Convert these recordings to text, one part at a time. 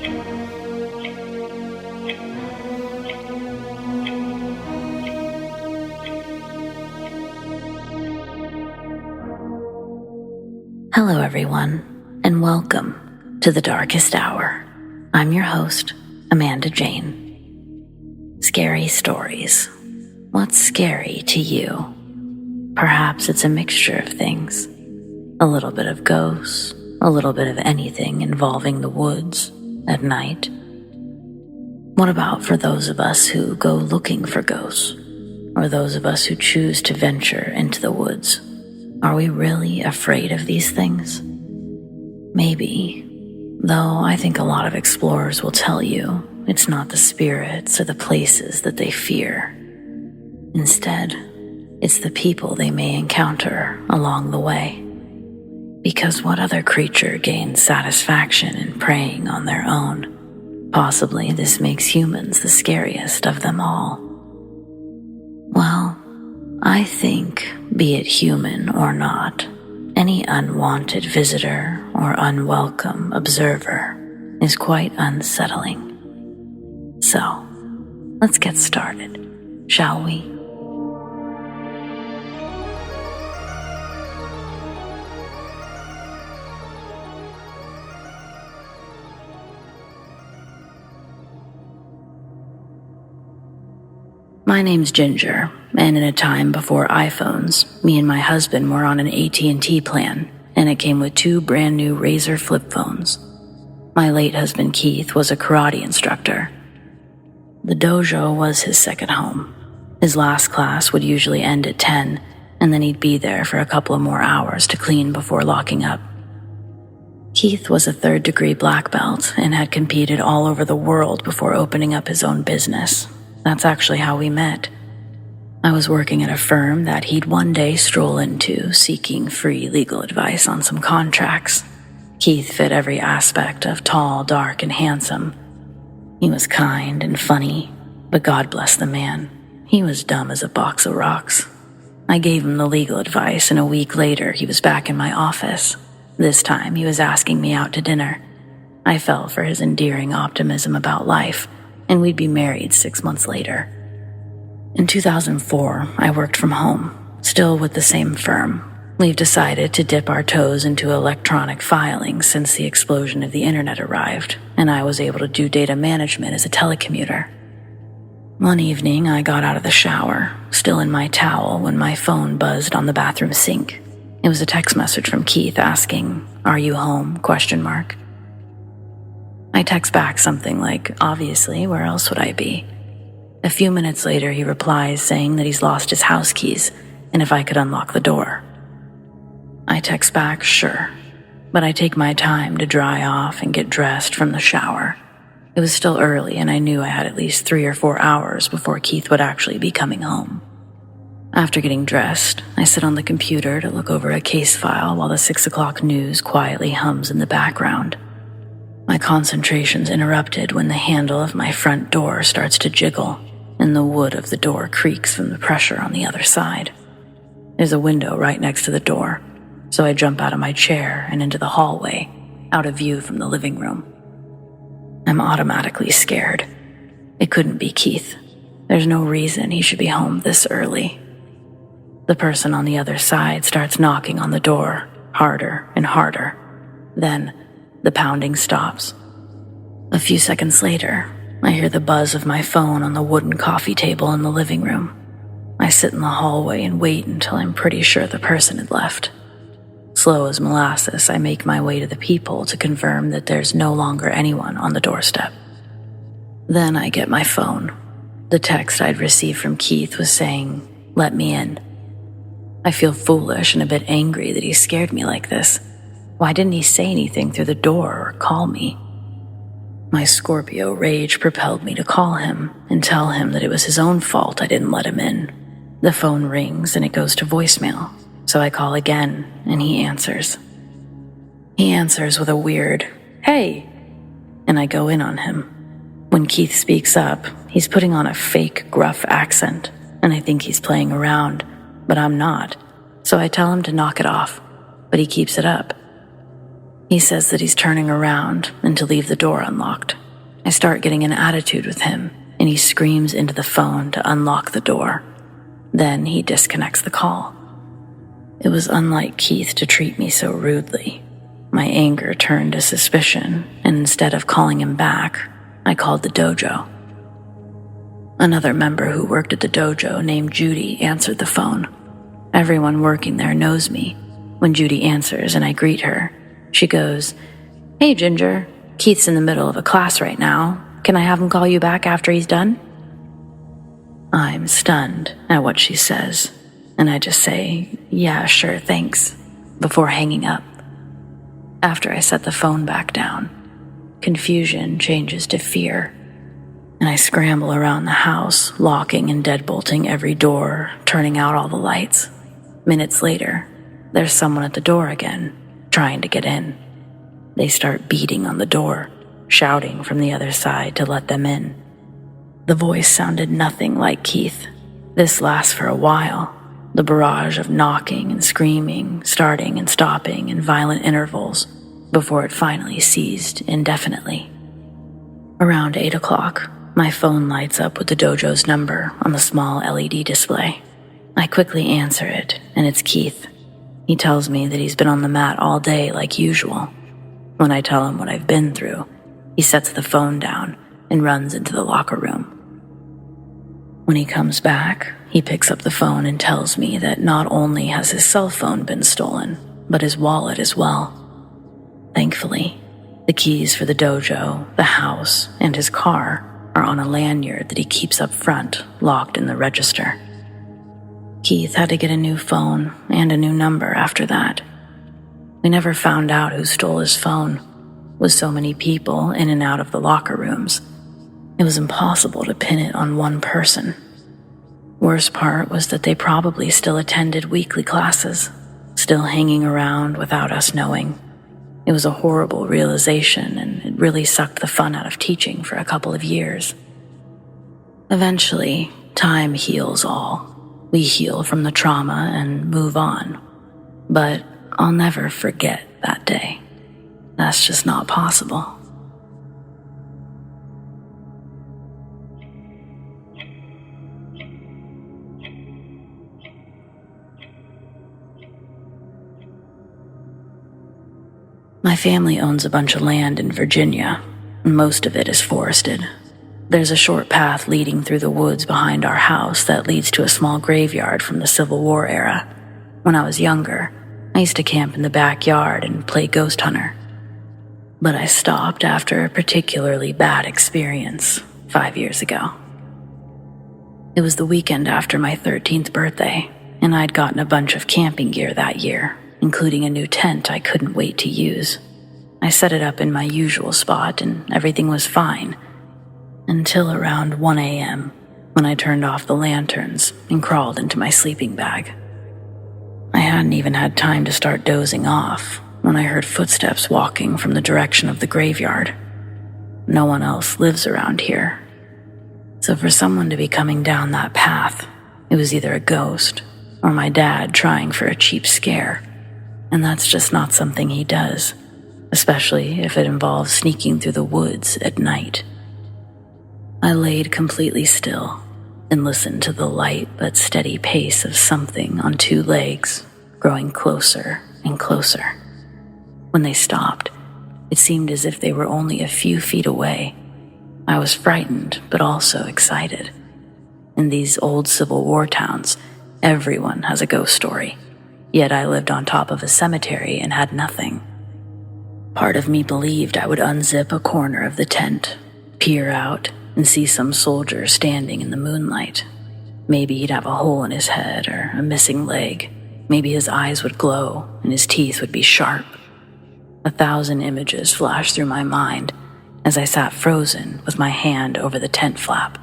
Hello everyone, and welcome to the Darkest Hour. I'm your host, Amanda Jane. Scary stories. What's scary to you? Perhaps it's a mixture of things. A little bit of ghosts, a little bit of anything involving the woods at night. What about for those of us who go looking for ghosts, or those of us who choose to venture into the woods? Are we really afraid of these things? Maybe, though I think a lot of explorers will tell you it's not the spirits or the places that they fear. Instead, it's the people they may encounter along the way. Because what other creature gains satisfaction in preying on their own? Possibly this makes humans the scariest of them all. Well, I think, be it human or not, any unwanted visitor or unwelcome observer is quite unsettling. So, let's get started, shall we? My name's Ginger, and in a time before iPhones, me and my husband were on an AT&T plan, and it came with 2 brand new Razr flip phones. My late husband Keith was a karate instructor. The dojo was his second home. His last class would usually end at 10, and then he'd be there for a couple of more hours to clean before locking up. Keith was a 3rd-degree black belt and had competed all over the world before opening up his own business. That's actually how we met. I was working at a firm that he'd one day stroll into, seeking free legal advice on some contracts. Keith fit every aspect of tall, dark, and handsome. He was kind and funny, but God bless the man. He was dumb as a box of rocks. I gave him the legal advice, and a week later he was back in my office. This time he was asking me out to dinner. I fell for his endearing optimism about life, and we'd be married 6 months later. In 2004, I worked from home, still with the same firm. We've decided to dip our toes into electronic filing since the explosion of the internet arrived, and I was able to do data management as a telecommuter. One evening, I got out of the shower, still in my towel, when my phone buzzed on the bathroom sink. It was a text message from Keith asking, "Are you home?" ? I text back something like, "Obviously, where else would I be?" A few minutes later, he replies saying that he's lost his house keys and if I could unlock the door. I text back, "Sure," but I take my time to dry off and get dressed from the shower. It was still early and I knew I had at least 3 or 4 hours before Keith would actually be coming home. After getting dressed, I sit on the computer to look over a case file while the 6 o'clock news quietly hums in the background. My concentration's interrupted when the handle of my front door starts to jiggle, and the wood of the door creaks from the pressure on the other side. There's a window right next to the door, so I jump out of my chair and into the hallway, out of view from the living room. I'm automatically scared. It couldn't be Keith. There's no reason he should be home this early. The person on the other side starts knocking on the door, harder and harder. Then, the pounding stops. A few seconds later, I hear the buzz of my phone on the wooden coffee table in the living room. I sit in the hallway and wait until I'm pretty sure the person had left. Slow as molasses, I make my way to the peephole to confirm that there's no longer anyone on the doorstep. Then I get my phone. The text I'd received from Keith was saying, "Let me in." I feel foolish and a bit angry that he scared me like this. Why didn't he say anything through the door or call me? My Scorpio rage propelled me to call him and tell him that it was his own fault I didn't let him in. The phone rings and it goes to voicemail, so I call again and he answers. He answers with a weird, "Hey," and I go in on him. When Keith speaks up, he's putting on a fake gruff accent, and I think he's playing around, but I'm not, so I tell him to knock it off, but he keeps it up. He says that he's turning around and to leave the door unlocked. I start getting an attitude with him, and he screams into the phone to unlock the door. Then he disconnects the call. It was unlike Keith to treat me so rudely. My anger turned to suspicion, and instead of calling him back, I called the dojo. Another member who worked at the dojo named Judy answered the phone. Everyone working there knows me. When Judy answers and I greet her, she goes, "Hey, Ginger, Keith's in the middle of a class right now. Can I have him call you back after he's done?" I'm stunned at what she says, and I just say, "Yeah, sure, thanks," before hanging up. After I set the phone back down, confusion changes to fear, and I scramble around the house, locking and deadbolting every door, turning out all the lights. Minutes later, there's someone at the door again, trying to get in. They start beating on the door, shouting from the other side to let them in. The voice sounded nothing like Keith. This lasts for a while, the barrage of knocking and screaming, starting and stopping in violent intervals, before it finally ceased indefinitely. Around 8 o'clock, my phone lights up with the dojo's number on the small LED display. I quickly answer it, and it's Keith. He tells me that he's been on the mat all day like usual. When I tell him what I've been through, he sets the phone down and runs into the locker room. When he comes back, he picks up the phone and tells me that not only has his cell phone been stolen, but his wallet as well. Thankfully, the keys for the dojo, the house, and his car are on a lanyard that he keeps up front, locked in the register. Keith had to get a new phone and a new number after that. We never found out who stole his phone. With so many people in and out of the locker rooms, it was impossible to pin it on one person. Worst part was that they probably still attended weekly classes, still hanging around without us knowing. It was a horrible realization, and it really sucked the fun out of teaching for a couple of years. Eventually, time heals all. We heal from the trauma and move on. But I'll never forget that day. That's just not possible. My family owns a bunch of land in Virginia, and most of it is forested. There's a short path leading through the woods behind our house that leads to a small graveyard from the Civil War era. When I was younger, I used to camp in the backyard and play ghost hunter. But I stopped after a particularly bad experience 5 years ago. It was the weekend after my 13th birthday, and I'd gotten a bunch of camping gear that year, including a new tent I couldn't wait to use. I set it up in my usual spot and everything was fine, until around 1 a.m. when I turned off the lanterns and crawled into my sleeping bag. I hadn't even had time to start dozing off when I heard footsteps walking from the direction of the graveyard. No one else lives around here, so for someone to be coming down that path, it was either a ghost or my dad trying for a cheap scare, and that's just not something he does, especially if it involves sneaking through the woods at night. I laid completely still and listened to the light but steady pace of something on 2 legs, growing closer and closer. When they stopped, it seemed as if they were only a few feet away. I was frightened, but also excited. In these old Civil War towns, everyone has a ghost story, yet I lived on top of a cemetery and had nothing. Part of me believed I would unzip a corner of the tent, peer out, and see some soldier standing in the moonlight. Maybe he'd have a hole in his head or a missing leg. Maybe his eyes would glow and his teeth would be sharp. 1,000 images flashed through my mind as I sat frozen with my hand over the tent flap.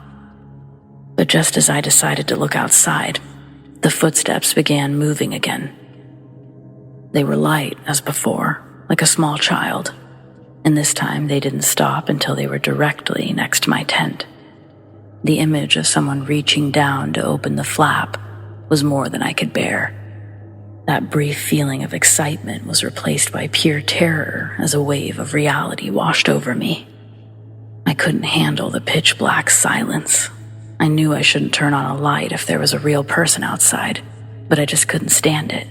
But just as I decided to look outside, the footsteps began moving again. They were light as before, like a small child, and this time they didn't stop until they were directly next to my tent. The image of someone reaching down to open the flap was more than I could bear. That brief feeling of excitement was replaced by pure terror as a wave of reality washed over me. I couldn't handle the pitch black silence. I knew I shouldn't turn on a light if there was a real person outside, but I just couldn't stand it.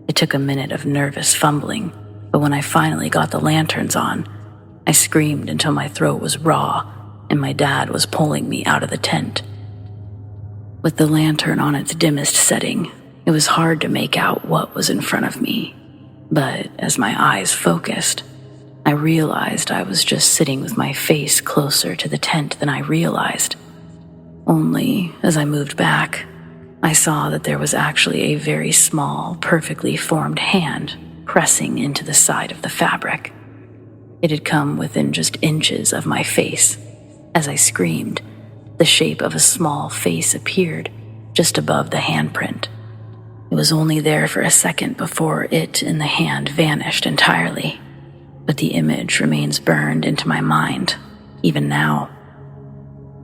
It took a minute of nervous fumbling, but when I finally got the lanterns on, I screamed until my throat was raw and my dad was pulling me out of the tent. With the lantern on its dimmest setting, it was hard to make out what was in front of me, but as my eyes focused, I realized I was just sitting with my face closer to the tent than I realized. Only, as I moved back, I saw that there was actually a very small, perfectly formed hand pressing into the side of the fabric. It had come within just inches of my face. As I screamed, the shape of a small face appeared just above the handprint. It was only there for a second before it and the hand vanished entirely, but the image remains burned into my mind, even now.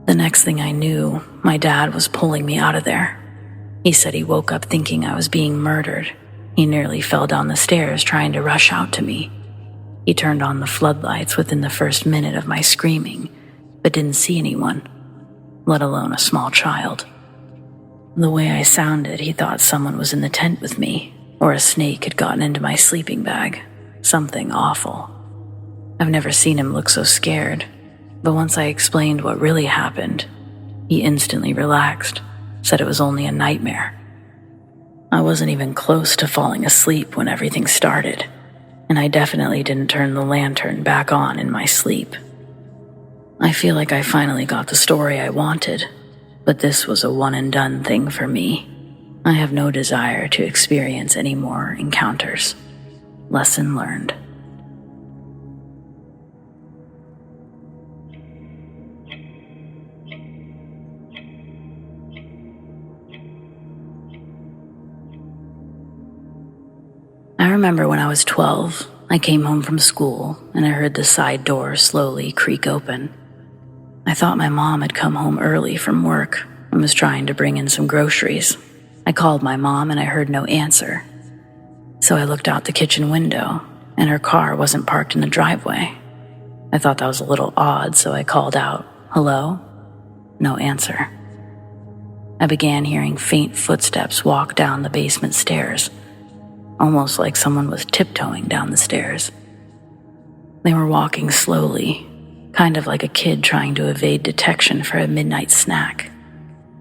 The next thing I knew, my dad was pulling me out of there. He said he woke up thinking I was being murdered. He nearly fell down the stairs trying to rush out to me. He turned on the floodlights within the first minute of my screaming, but didn't see anyone, let alone a small child. The way I sounded, he thought someone was in the tent with me, or a snake had gotten into my sleeping bag. Something awful. I've never seen him look so scared, but once I explained what really happened, he instantly relaxed, said it was only a nightmare. I wasn't even close to falling asleep when everything started, and I definitely didn't turn the lantern back on in my sleep. I feel like I finally got the story I wanted, but this was a one-and-done thing for me. I have no desire to experience any more encounters. Lesson learned. I remember when I was 12, I came home from school and I heard the side door slowly creak open. I thought my mom had come home early from work and was trying to bring in some groceries. I called my mom and I heard no answer. So I looked out the kitchen window and her car wasn't parked in the driveway. I thought that was a little odd, so I called out, "Hello?" No answer. I began hearing faint footsteps walk down the basement stairs, almost like someone was tiptoeing down the stairs. They were walking slowly, kind of like a kid trying to evade detection for a midnight snack.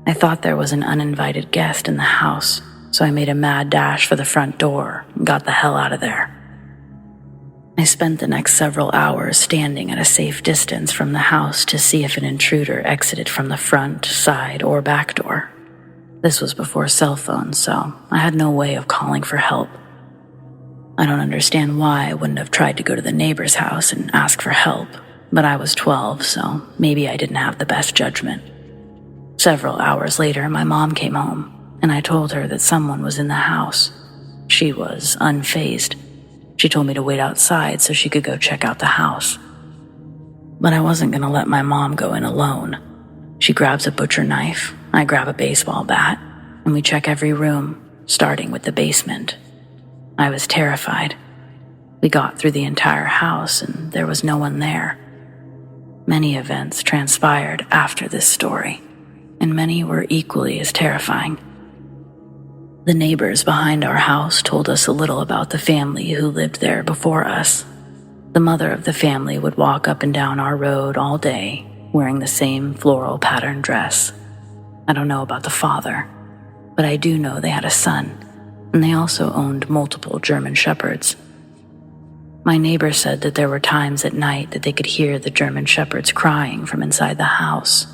I thought there was an uninvited guest in the house, so I made a mad dash for the front door and got the hell out of there. I spent the next several hours standing at a safe distance from the house to see if an intruder exited from the front, side, or back door. This was before cell phones, so I had no way of calling for help. I don't understand why I wouldn't have tried to go to the neighbor's house and ask for help, but I was 12, so maybe I didn't have the best judgment. Several hours later, my mom came home, and I told her that someone was in the house. She was unfazed. She told me to wait outside so she could go check out the house. But I wasn't going to let my mom go in alone. She grabs a butcher knife, I grab a baseball bat, and we check every room, starting with the basement. I was terrified. We got through the entire house and there was no one there. Many events transpired after this story, and many were equally as terrifying. The neighbors behind our house told us a little about the family who lived there before us. The mother of the family would walk up and down our road all day, wearing the same floral patterned dress. I don't know about the father, but I do know they had a son, and they also owned multiple German shepherds. My neighbor said that there were times at night that they could hear the German shepherds crying from inside the house.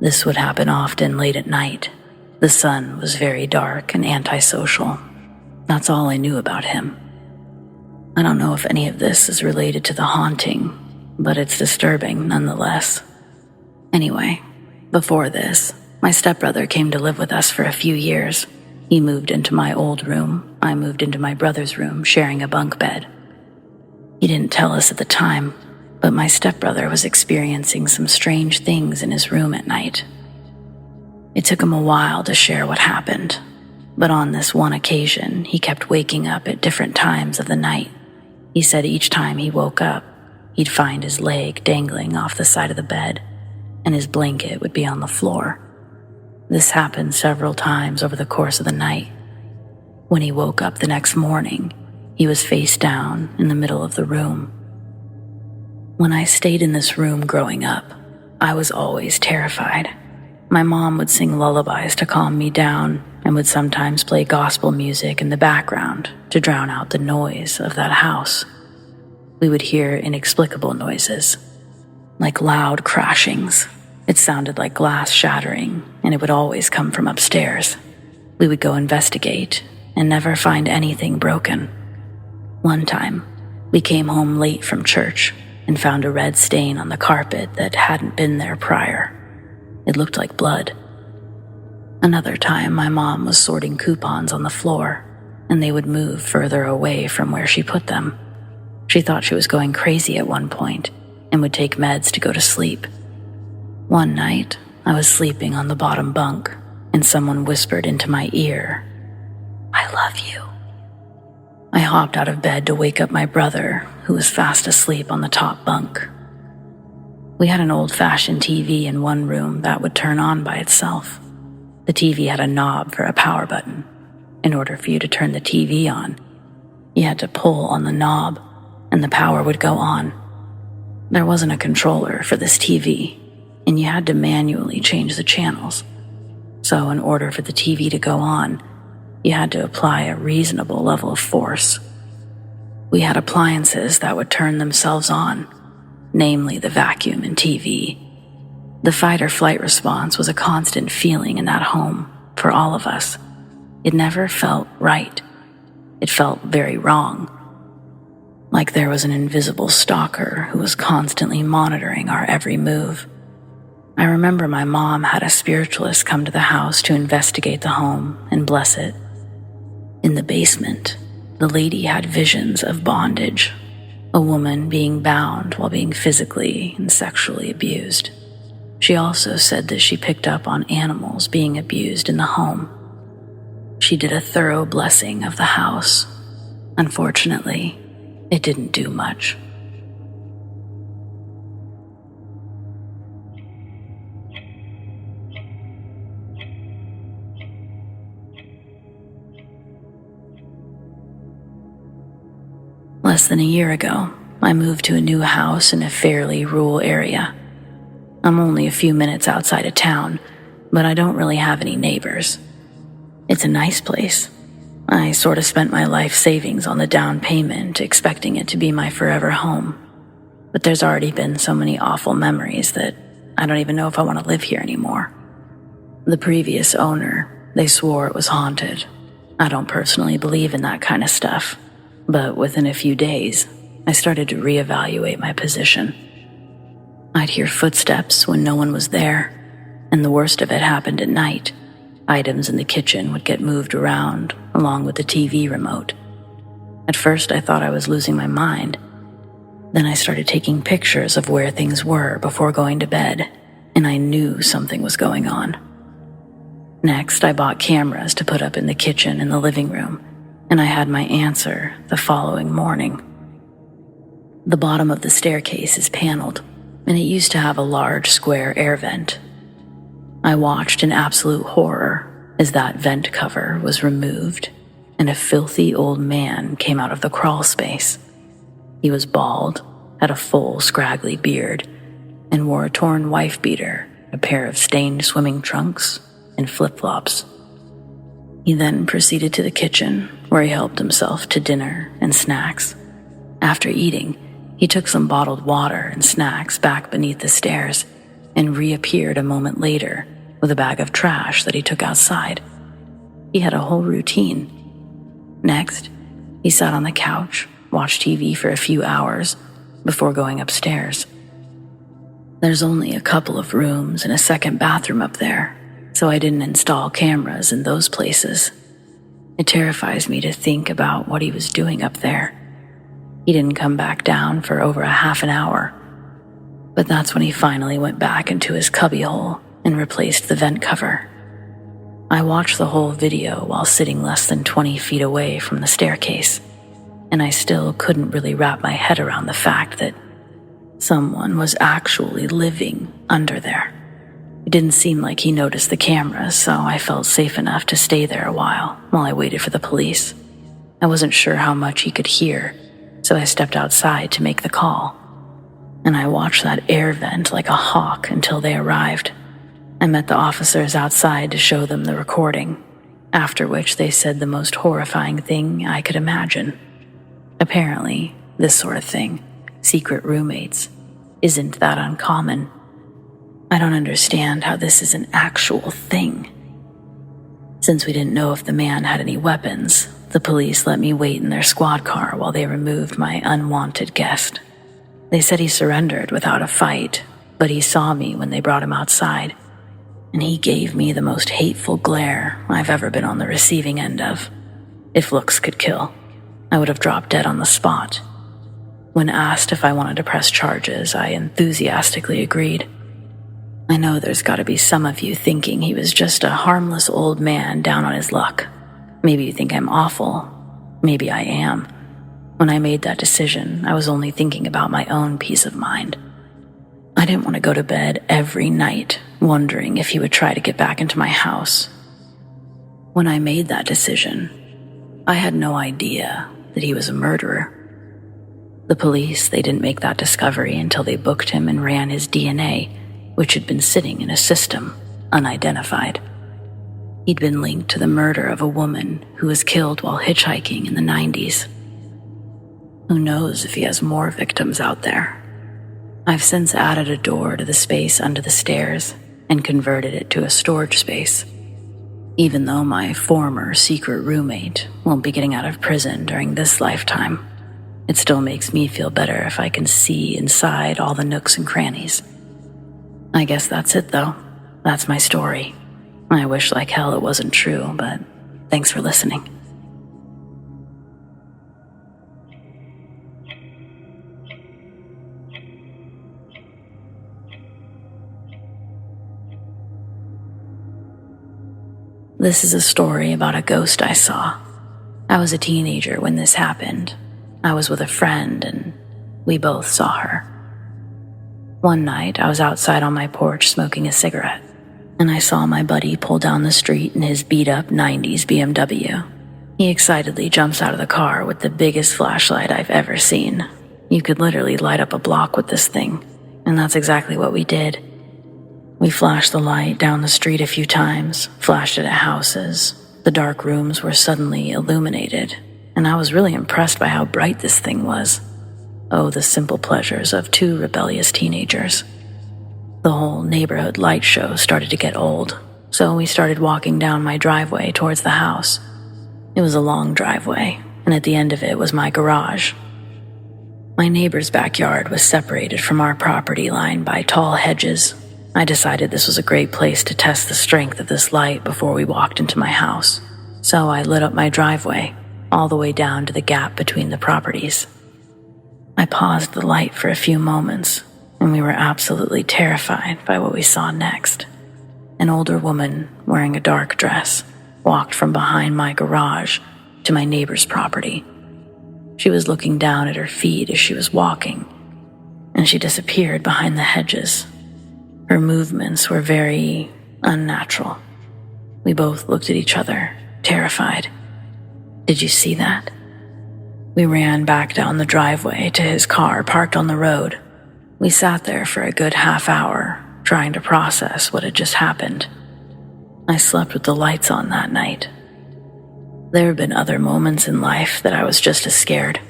This would happen often late at night. The son was very dark and antisocial. That's all I knew about him. I don't know if any of this is related to the haunting, but it's disturbing nonetheless. Anyway, before this, my stepbrother came to live with us for a few years. He moved into my old room. I moved into my brother's room, sharing a bunk bed. He didn't tell us at the time, but my stepbrother was experiencing some strange things in his room at night. It took him a while to share what happened. But on this one occasion, he kept waking up at different times of the night. He said each time he woke up, he'd find his leg dangling off the side of the bed, and his blanket would be on the floor. This happened several times over the course of the night. When he woke up the next morning, he was face down in the middle of the room. When I stayed in this room growing up, I was always terrified. My mom would sing lullabies to calm me down and would sometimes play gospel music in the background to drown out the noise of that house. We would hear inexplicable noises, like loud crashings. It sounded like glass shattering, and it would always come from upstairs. We would go investigate and never find anything broken. One time, we came home late from church and found a red stain on the carpet that hadn't been there prior. It looked like blood. Another time, my mom was sorting coupons on the floor, and they would move further away from where she put them. She thought she was going crazy at one point and would take meds to go to sleep. One night, I was sleeping on the bottom bunk, and someone whispered into my ear, "I love you." I hopped out of bed to wake up my brother, who was fast asleep on the top bunk. We had an old-fashioned TV in one room that would turn on by itself. The TV had a knob for a power button. In order for you to turn the TV on, you had to pull on the knob, and the power would go on. There wasn't a controller for this TV, and you had to manually change the channels. So in order for the TV to go on, you had to apply a reasonable level of force. We had appliances that would turn themselves on, namely the vacuum and TV. The fight or flight response was a constant feeling in that home for all of us. It never felt right. It felt very wrong. Like there was an invisible stalker who was constantly monitoring our every move. I remember my mom had a spiritualist come to the house to investigate the home and bless it. In the basement, the lady had visions of bondage, a woman being bound while being physically and sexually abused. She also said that she picked up on animals being abused in the home. She did a thorough blessing of the house. Unfortunately, it didn't do much. Less than a year ago, I moved to a new house in a fairly rural area. I'm only a few minutes outside of town, but I don't really have any neighbors. It's a nice place. I sort of spent my life savings on the down payment, expecting it to be my forever home. But there's already been so many awful memories that I don't even know if I want to live here anymore. The previous owner, they swore it was haunted. I don't personally believe in that kind of stuff, but within a few days, I started to reevaluate my position. I'd hear footsteps when no one was there, and the worst of it happened at night. Items in the kitchen would get moved around, along with the TV remote. At first, I thought I was losing my mind. Then I started taking pictures of where things were before going to bed, and I knew something was going on. Next, I bought cameras to put up in the kitchen and the living room, and I had my answer the following morning. The bottom of the staircase is paneled, and it used to have a large square air vent. I watched in absolute horror as that vent cover was removed and a filthy old man came out of the crawl space. He was bald, had a full scraggly beard, and wore a torn wife beater, a pair of stained swimming trunks, and flip-flops. He then proceeded to the kitchen, where he helped himself to dinner and snacks. After eating, he took some bottled water and snacks back beneath the stairs and reappeared a moment later with a bag of trash that he took outside. He had a whole routine. Next, he sat on the couch, watched TV for a few hours before going upstairs. There's only a couple of rooms and a second bathroom up there, so I didn't install cameras in those places. It terrifies me to think about what he was doing up there. He didn't come back down for over a half an hour, but that's when he finally went back into his cubbyhole and replaced the vent cover. I watched the whole video while sitting less than 20 feet away from the staircase, and I still couldn't really wrap my head around the fact that someone was actually living under there. It didn't seem like he noticed the cameras, so I felt safe enough to stay there a while I waited for the police. I wasn't sure how much he could hear, so I stepped outside to make the call. And I watched that air vent like a hawk until they arrived. I met the officers outside to show them the recording, after which they said the most horrifying thing I could imagine. Apparently, this sort of thing, secret roommates, isn't that uncommon. I don't understand how this is an actual thing. Since we didn't know if the man had any weapons, the police let me wait in their squad car while they removed my unwanted guest. They said he surrendered without a fight, but he saw me when they brought him outside, and he gave me the most hateful glare I've ever been on the receiving end of. If looks could kill, I would have dropped dead on the spot. When asked if I wanted to press charges, I enthusiastically agreed. I know there's got to be some of you thinking he was just a harmless old man down on his luck. Maybe you think I'm awful. Maybe I am. When I made that decision, I was only thinking about my own peace of mind. I didn't want to go to bed every night wondering if he would try to get back into my house. When I made that decision, I had no idea that he was a murderer. The police, they didn't make that discovery until they booked him and ran his DNA, which had been sitting in a system, unidentified. He'd been linked to the murder of a woman who was killed while hitchhiking in the 90s. Who knows if he has more victims out there? I've since added a door to the space under the stairs and converted it to a storage space. Even though my former secret roommate won't be getting out of prison during this lifetime, it still makes me feel better if I can see inside all the nooks and crannies. I guess that's it, though. That's my story. I wish like hell it wasn't true, but thanks for listening. This is a story about a ghost I saw. I was a teenager when this happened. I was with a friend and we both saw her. One night, I was outside on my porch smoking a cigarette, and I saw my buddy pull down the street in his beat-up 90s BMW. He excitedly jumps out of the car with the biggest flashlight I've ever seen. You could literally light up a block with this thing, and that's exactly what we did. We flashed the light down the street a few times, flashed it at houses. The dark rooms were suddenly illuminated, and I was really impressed by how bright this thing was. Oh, the simple pleasures of two rebellious teenagers. The whole neighborhood light show started to get old, so we started walking down my driveway towards the house. It was a long driveway, and at the end of it was my garage. My neighbor's backyard was separated from our property line by tall hedges. I decided this was a great place to test the strength of this light before we walked into my house, so I lit up my driveway, all the way down to the gap between the properties. I paused the light for a few moments, and we were absolutely terrified by what we saw next. An older woman wearing a dark dress walked from behind my garage to my neighbor's property. She was looking down at her feet as she was walking, and she disappeared behind the hedges. Her movements were very unnatural. We both looked at each other, terrified. Did you see that? We ran back down the driveway to his car parked on the road. We sat there for a good half hour, trying to process what had just happened. I slept with the lights on that night. There have been other moments in life that I was just as scared.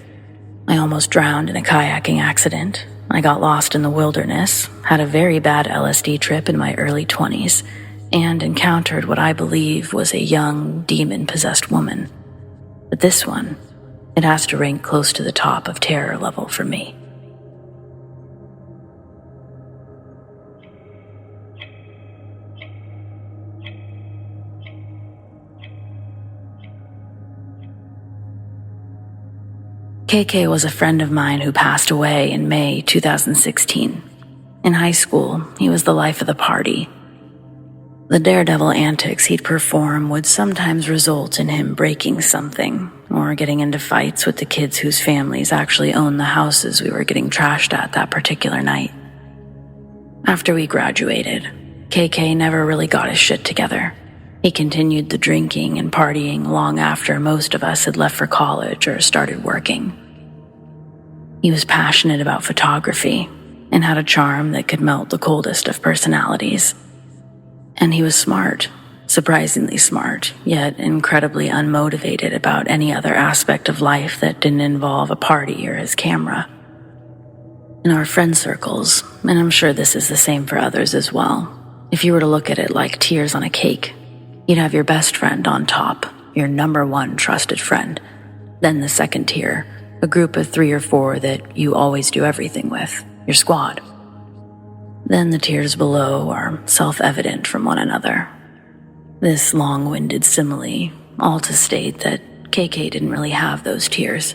I almost drowned in a kayaking accident. I got lost in the wilderness, had a very bad LSD trip in my early 20s, and encountered what I believe was a young, demon-possessed woman. But this one, it has to rank close to the top of terror level for me. KK was a friend of mine who passed away in May 2016. In high school, he was the life of the party. The daredevil antics he'd perform would sometimes result in him breaking something or getting into fights with the kids whose families actually owned the houses we were getting trashed at that particular night. After we graduated, KK never really got his shit together. He continued the drinking and partying long after most of us had left for college or started working. He was passionate about photography and had a charm that could melt the coldest of personalities. And he was smart, surprisingly smart, yet incredibly unmotivated about any other aspect of life that didn't involve a party or his camera. In our friend circles, and I'm sure this is the same for others as well, if you were to look at it like tiers on a cake, you'd have your best friend on top, your number one trusted friend, then the second tier, a group of 3 or 4 that you always do everything with, your squad. Then the tiers below are self-evident from one another. This long-winded simile, all to state that KK didn't really have those tiers.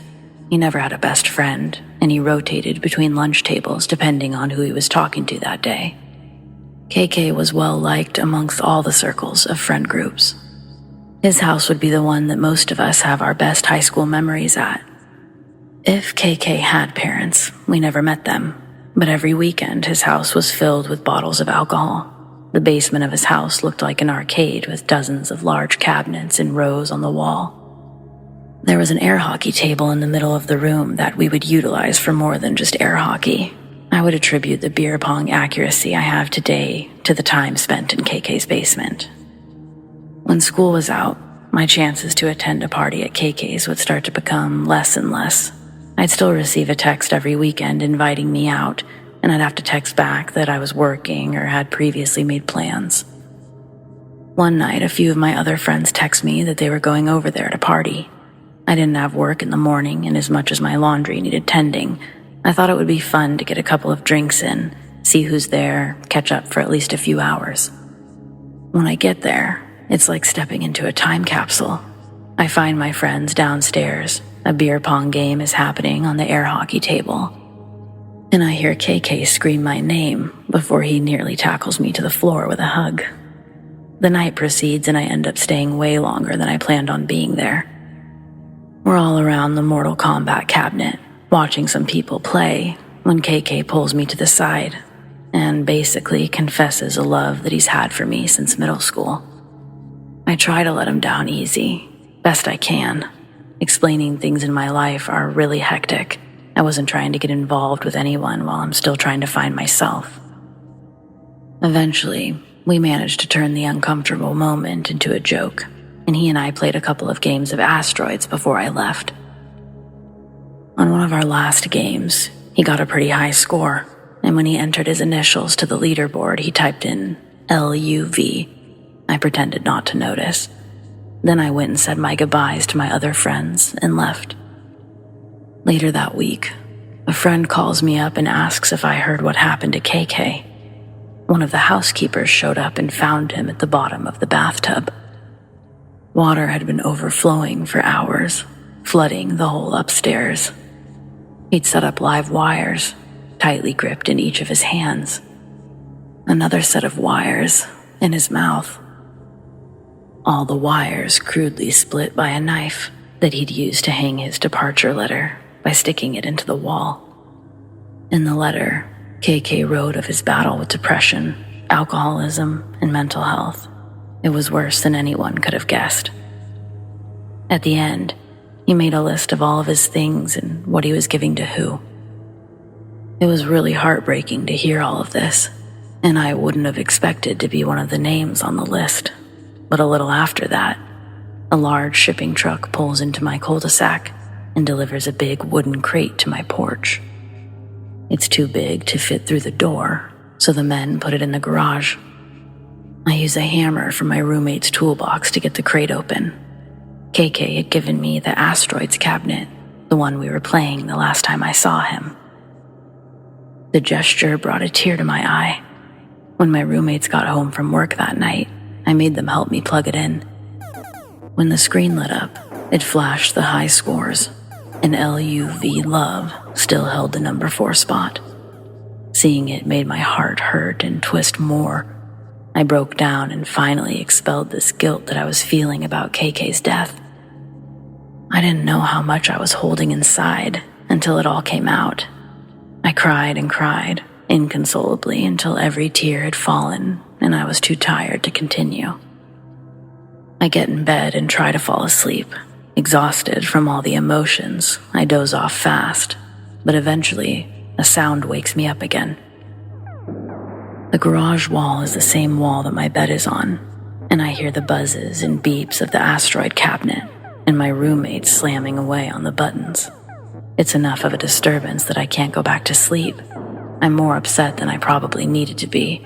He never had a best friend, and he rotated between lunch tables depending on who he was talking to that day. KK was well-liked amongst all the circles of friend groups. His house would be the one that most of us have our best high school memories at. If KK had parents, we never met them. But every weekend, his house was filled with bottles of alcohol. The basement of his house looked like an arcade with dozens of large cabinets in rows on the wall. There was an air hockey table in the middle of the room that we would utilize for more than just air hockey. I would attribute the beer pong accuracy I have today to the time spent in KK's basement. When school was out, my chances to attend a party at KK's would start to become less and less. I'd still receive a text every weekend inviting me out, and I'd have to text back that I was working or had previously made plans. One night, a few of my other friends text me that they were going over there to party. I didn't have work in the morning, and as much as my laundry needed tending, I thought it would be fun to get a couple of drinks in, see who's there, catch up for at least a few hours. When I get there, it's like stepping into a time capsule. I find my friends downstairs. A beer pong game is happening on the air hockey table, and I hear KK scream my name before he nearly tackles me to the floor with a hug. The night proceeds, and I end up staying way longer than I planned on being there. We're all around the Mortal Kombat cabinet, watching some people play, when KK pulls me to the side and basically confesses a love that he's had for me since middle school. I try to let him down easy, best I can. Explaining things in my life are really hectic. I wasn't trying to get involved with anyone while I'm still trying to find myself. Eventually, we managed to turn the uncomfortable moment into a joke, and he and I played a couple of games of asteroids before I left. On one of our last games, he got a pretty high score, and when he entered his initials to the leaderboard, he typed in LUV. I pretended not to notice. Then I went and said my goodbyes to my other friends and left. Later that week, a friend calls me up and asks if I heard what happened to KK. One of the housekeepers showed up and found him at the bottom of the bathtub. Water had been overflowing for hours, flooding the whole upstairs. He'd set up live wires, tightly gripped in each of his hands. Another set of wires in his mouth. All the wires crudely split by a knife that he'd used to hang his departure letter by sticking it into the wall. In the letter, KK wrote of his battle with depression, alcoholism, and mental health. It was worse than anyone could have guessed. At the end, he made a list of all of his things and what he was giving to who. It was really heartbreaking to hear all of this, and I wouldn't have expected to be one of the names on the list. But a little after that, a large shipping truck pulls into my cul-de-sac and delivers a big wooden crate to my porch. It's too big to fit through the door, so the men put it in the garage. I use a hammer from my roommate's toolbox to get the crate open. KK had given me the asteroids cabinet, the one we were playing the last time I saw him. The gesture brought a tear to my eye. When my roommates got home from work that night, I made them help me plug it in. When the screen lit up, it flashed the high scores, and LUV Love still held the number 4 spot. Seeing it made my heart hurt and twist more. I broke down and finally expelled this guilt that I was feeling about KK's death. I didn't know how much I was holding inside until it all came out. I cried and cried, inconsolably, until every tear had fallen and I was too tired to continue. I get in bed and try to fall asleep. Exhausted from all the emotions, I doze off fast, but eventually a sound wakes me up again. The garage wall is the same wall that my bed is on, and I hear the buzzes and beeps of the asteroid cabinet and my roommate slamming away on the buttons. It's enough of a disturbance that I can't go back to sleep. I'm more upset than I probably needed to be.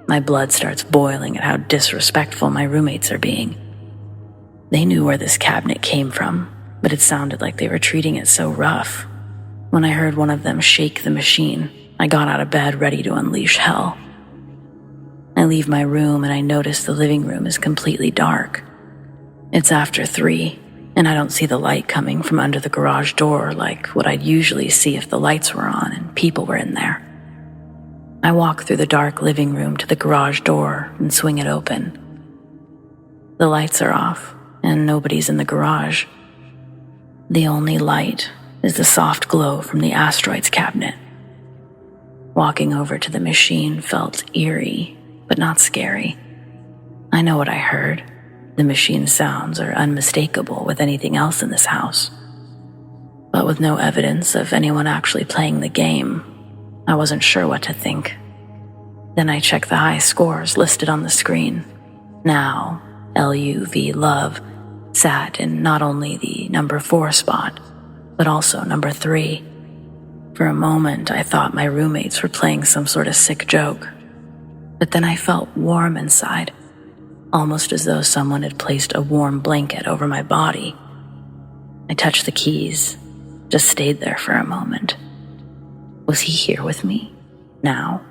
My blood starts boiling at how disrespectful my roommates are being. They knew where this cabinet came from, but it sounded like they were treating it so rough. When I heard one of them shake the machine, I got out of bed ready to unleash hell. I leave my room and I notice the living room is completely dark. It's after 3, and I don't see the light coming from under the garage door like what I'd usually see if the lights were on and people were in there. I walk through the dark living room to the garage door and swing it open. The lights are off, and nobody's in the garage. The only light is the soft glow from the asteroids cabinet. Walking over to the machine felt eerie, but not scary. I know what I heard. The machine's sounds are unmistakable with anything else in this house. But with no evidence of anyone actually playing the game, I wasn't sure what to think. Then I checked the high scores listed on the screen. Now, LUV Love sat in not only the number 4 spot, but also number 3. For a moment, I thought my roommates were playing some sort of sick joke. But then I felt warm inside, almost as though someone had placed a warm blanket over my body. I touched the keys, just stayed there for a moment. Was he here with me? Now?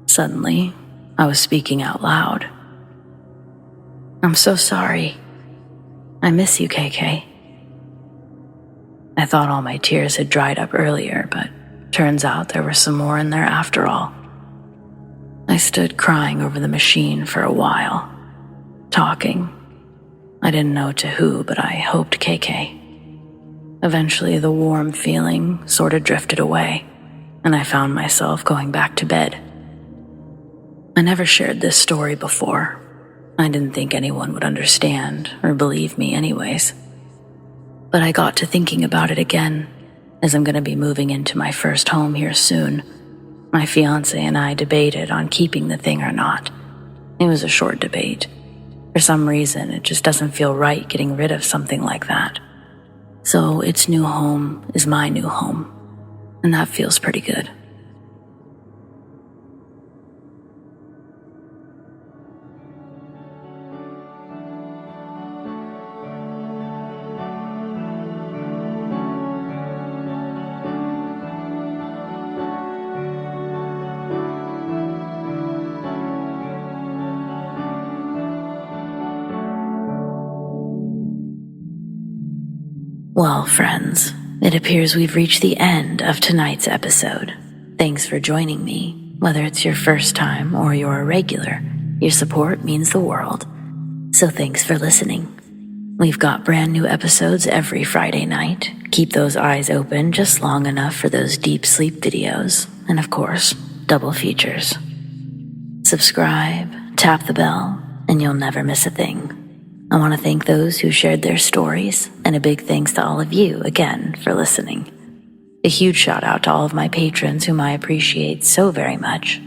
Suddenly, I was speaking out loud. "I'm so sorry. I miss you, KK." I thought all my tears had dried up earlier, but turns out there were some more in there after all. I stood crying over the machine for a while, talking. I didn't know to who, but I hoped KK. Eventually, the warm feeling sort of drifted away, and I found myself going back to bed. I never shared this story before. I didn't think anyone would understand or believe me anyways. But I got to thinking about it again, as I'm going to be moving into my first home here soon. My fiancé and I debated on keeping the thing or not. It was a short debate. For some reason, it just doesn't feel right getting rid of something like that. So its new home is my new home, and that feels pretty good. Well, friends, it appears we've reached the end of tonight's episode. Thanks for joining me. Whether it's your first time or you're a regular, your support means the world. So thanks for listening. We've got brand new episodes every Friday night. Keep those eyes open just long enough for those deep sleep videos, and of course, double features. Subscribe, tap the bell, and you'll never miss a thing. I want to thank those who shared their stories, and a big thanks to all of you again for listening. A huge shout out to all of my patrons whom I appreciate so very much.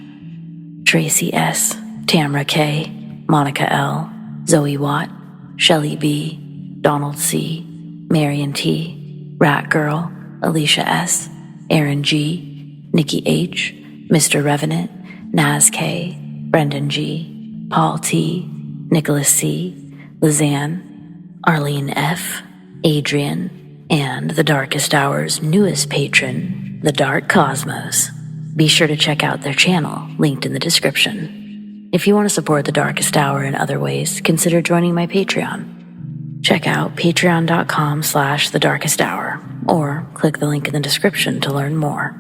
Tracy S, Tamara K, Monica L, ZoeWatt, Chelle B, Donald C, Marion T, Rat Girl, Alisha S, Erin G, Nikki H, Mr. Revenant, Naz K, Brendon G, Paul T, Nicholas C, Lissane, Arlene F, Adrienne, and the Darkest Hour's newest patron, the Dark Cosmos. Be sure to check out their channel, linked in the description. If you want to support the Darkest Hour in other ways, consider joining my Patreon. Check out patreon.com/thedarkesthour, or click the link in the description to learn more.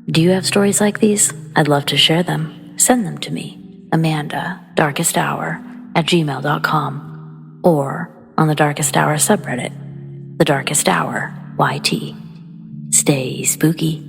Do you have stories like these? I'd love to share them. Send them to me. amandadarkesthour@gmail.com, or on the Darkest Hour subreddit, the Darkest Hour YT. Stay spooky.